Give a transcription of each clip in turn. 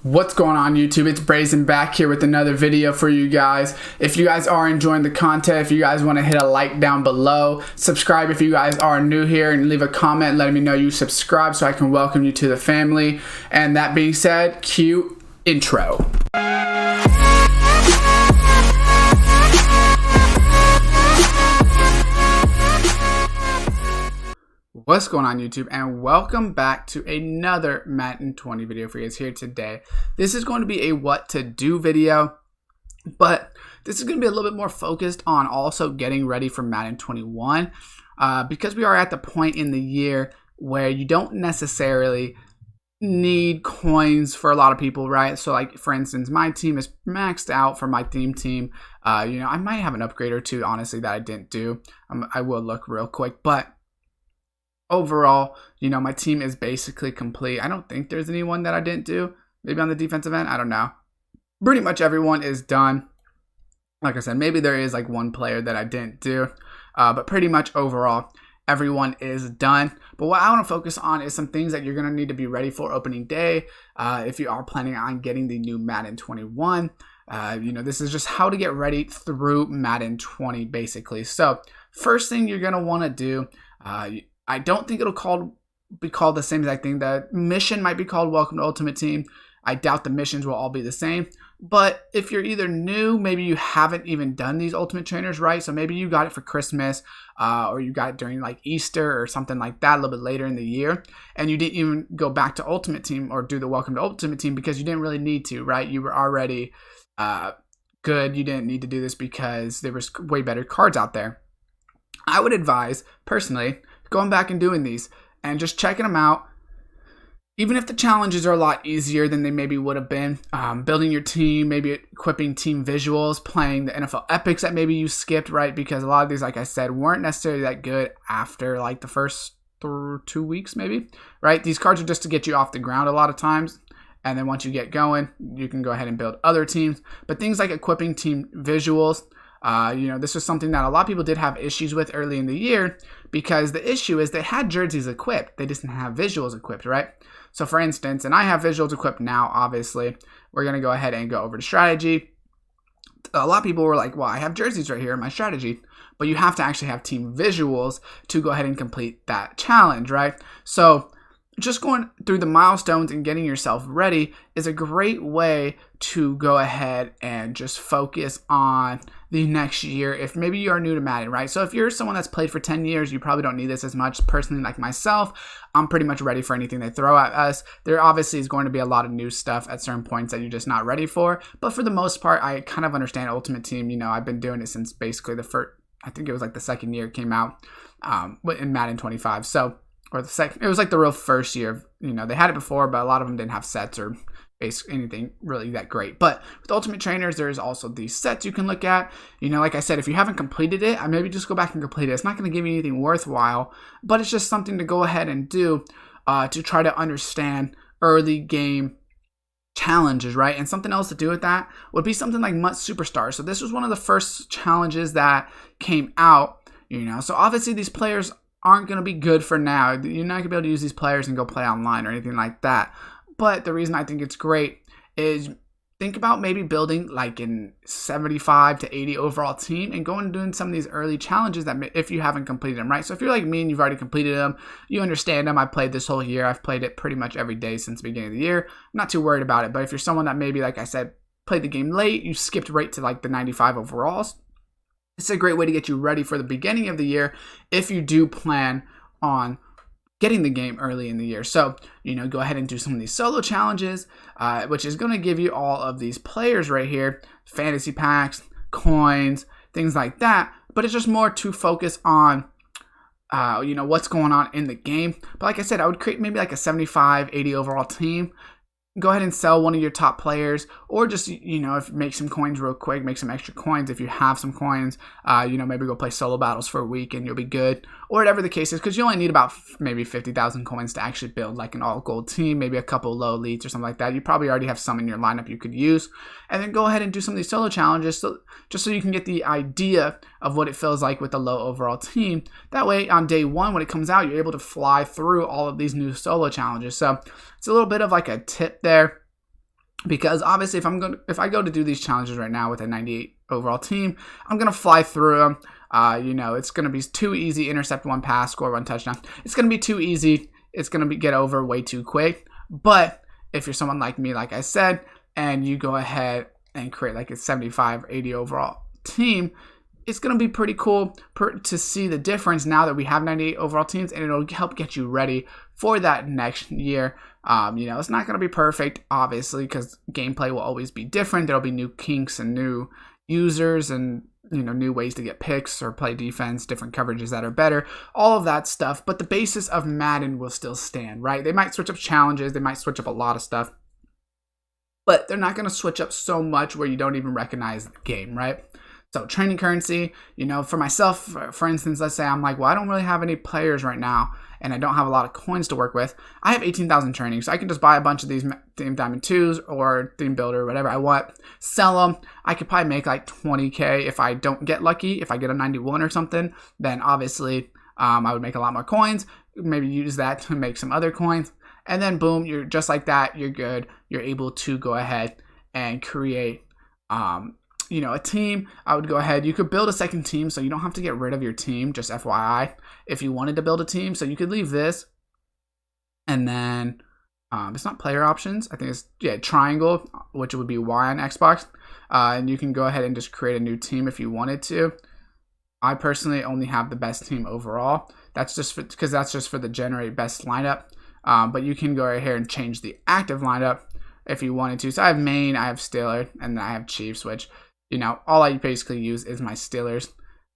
What's going on YouTube? It's Brazen back here with another video for you guys. If you guys are enjoying the content, if you guys want to hit a like down below, subscribe if you guys are new here, and leave a comment letting me know you subscribe so I can welcome you to the family. And that being said, cue intro. What's going on YouTube, and welcome back to another Madden 20 video for you guys here today. This is going to be a what to do video, but this is going to be a little bit more focused on also getting ready for Madden 21 because we are at the point in the year where you don't necessarily need coins for a lot of people, right? So like for instance, my team is maxed out for my team. I might have an upgrade or two honestly that I didn't do. I will look real quick, but overall, my team is basically complete. I don't think there's anyone that I didn't do. Maybe on the defensive end, I don't know. Pretty much everyone is done. Like I said, maybe there is like one player that I didn't do, but pretty much overall, everyone is done. But what I want to focus on is some things that you're going to need to be ready for opening day if you are planning on getting the new Madden 21. This is just how to get ready through Madden 20 basically. So first thing you're going to want to do, I don't think it'll be called the same exact thing. The mission might be called Welcome to Ultimate Team. I doubt the missions will all be the same. But if you're either new, maybe you haven't even done these Ultimate Trainers, right? So maybe you got it for Christmas or you got it during like Easter or something like that a little bit later in the year. And you didn't even go back to Ultimate Team or do the Welcome to Ultimate Team because you didn't really need to, right? You were already good. You didn't need to do this because there was way better cards out there. I would advise, personally, going back and doing these and just checking them out. Even if the challenges are a lot easier than they maybe would have been, building your team, maybe equipping team visuals, playing the NFL epics that maybe you skipped, right? Because a lot of these, like I said, weren't necessarily that good after like the first 2 weeks maybe, right? These cards are just to get you off the ground a lot of times. And then once you get going, you can go ahead and build other teams. But things like equipping team visuals, this was something that a lot of people did have issues with early in the year because the issue is they had jerseys equipped. They just didn't have visuals equipped, right? So for instance, and I have visuals equipped now, obviously, we're going to go ahead and go over to strategy. A lot of people were like, well, I have jerseys right here in my strategy, but you have to actually have team visuals to go ahead and complete that challenge, right? So just going through the milestones and getting yourself ready is a great way to go ahead and just focus on the next year if maybe you are new to Madden, right? So if you're someone that's played for 10 years, you probably don't need this as much. Personally, like myself, I'm pretty much ready for anything they throw at us. There obviously is going to be a lot of new stuff at certain points that you're just not ready for. But for the most part, I kind of understand Ultimate Team. I've been doing it since basically I think it was like the second year it came out in Madden 25. So or the second, it was like the real first year of, they had it before, but a lot of them didn't have sets or basically anything really that great. But with Ultimate Trainers, there's also these sets you can look at. Like I said, if you haven't completed it, I maybe just go back and complete it. It's not going to give you anything worthwhile, but it's just something to go ahead and do to try to understand early game challenges, right? And something else to do with that would be something like MUT Superstar. So this was one of the first challenges that came out, So obviously these players aren't going to be good for now. You're not going to be able to use these players and go play online or anything like that. But the reason I think it's great is think about maybe building like in 75 to 80 overall team and going and doing some of these early challenges that if you haven't completed them, right? So if you're like me and you've already completed them, you understand them. I played this whole year. I've played it pretty much every day since the beginning of the year. I'm not too worried about it. But if you're someone that maybe, like I said, played the game late, you skipped right to like the 95 overalls, it's a great way to get you ready for the beginning of the year if you do plan on getting the game early in the year. So, go ahead and do some of these solo challenges, which is going to give you all of these players right here, fantasy packs, coins, things like that. But it's just more to focus on, what's going on in the game. But like I said, I would create maybe like a 75, 80 overall team. Go ahead and sell one of your top players, or just, if make some coins real quick, make some extra coins if you have some coins, maybe go play solo battles for a week and you'll be good, or whatever the case is, because you only need about maybe 50,000 coins to actually build like an all gold team, maybe a couple low elites or something like that. You probably already have some in your lineup you could use, and then go ahead and do some of these solo challenges just so you can get the idea of what it feels like with a low overall team. That way on day one when it comes out, you're able to fly through all of these new solo challenges. So it's a little bit of like a tip there Because obviously if I go to do these challenges right now with a 98 overall team, I'm going to fly through them. It's going to be too easy. Intercept 1 pass, score 1 touchdown. It's going to be too easy. It's going to get over way too quick. But if you're someone like me, like I said, and you go ahead and create like a 75, 80 overall team, it's going to be pretty cool to see the difference now that we have 98 overall teams, and it'll help get you ready for that next year. It's not going to be perfect, obviously, because gameplay will always be different. There'll be new kinks and new users and, new ways to get picks or play defense, different coverages that are better, all of that stuff. But the basis of Madden will still stand, right? They might switch up challenges. They might switch up a lot of stuff. But they're not going to switch up so much where you don't even recognize the game, right? So training currency, for myself, for instance, let's say I'm like, well, I don't really have any players right now, and I don't have a lot of coins to work with. I have 18,000 training, so I can just buy a bunch of these Theme Diamond 2s or Theme Builder or whatever I want, sell them. I could probably make like 20K if I don't get lucky. If I get a 91 or something, then obviously I would make a lot more coins, maybe use that to make some other coins. And then boom, you're just like that. You're good. You're able to go ahead and create, a team. I would go ahead. You could build a second team, so you don't have to get rid of your team. Just FYI, if you wanted to build a team, so you could leave this, and then it's not player options. I think it's triangle, which would be Y on Xbox, and you can go ahead and just create a new team if you wanted to. I personally only have the best team overall. That's just because that's just for the generate best lineup. But you can go right here and change the active lineup if you wanted to. So I have Maine, I have Steelers, and then I have Chiefs, which, all I basically use is my Steelers.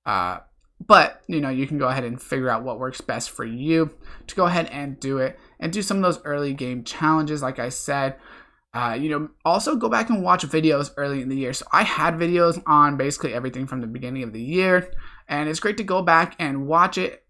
But, you can go ahead and figure out what works best for you to go ahead and do it and do some of those early game challenges, like I said. Also go back and watch videos early in the year. So I had videos on basically everything from the beginning of the year, and it's great to go back and watch it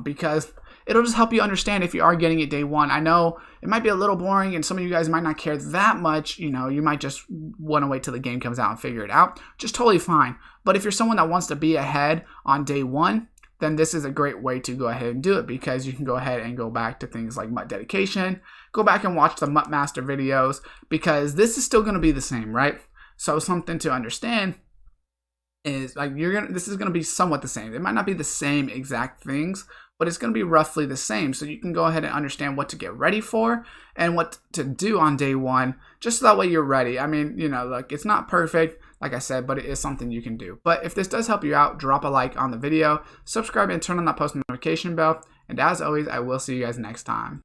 because it'll just help you understand if you are getting it day one. I know it might be a little boring and some of you guys might not care that much. You might just want to wait till the game comes out and figure it out. Just totally fine. But if you're someone that wants to be ahead on day one, then this is a great way to go ahead and do it, because you can go ahead and go back to things like MUT dedication, go back and watch the MUT master videos, because this is still going to be the same, right? So something to understand is like this is going to be somewhat the same. It might not be the same exact things, but it's going to be roughly the same. So you can go ahead and understand what to get ready for and what to do on day one, just so that way you're ready. I mean, look, it's not perfect, like I said, but it is something you can do. But if this does help you out, drop a like on the video, subscribe, and turn on that post notification bell. And as always, I will see you guys next time.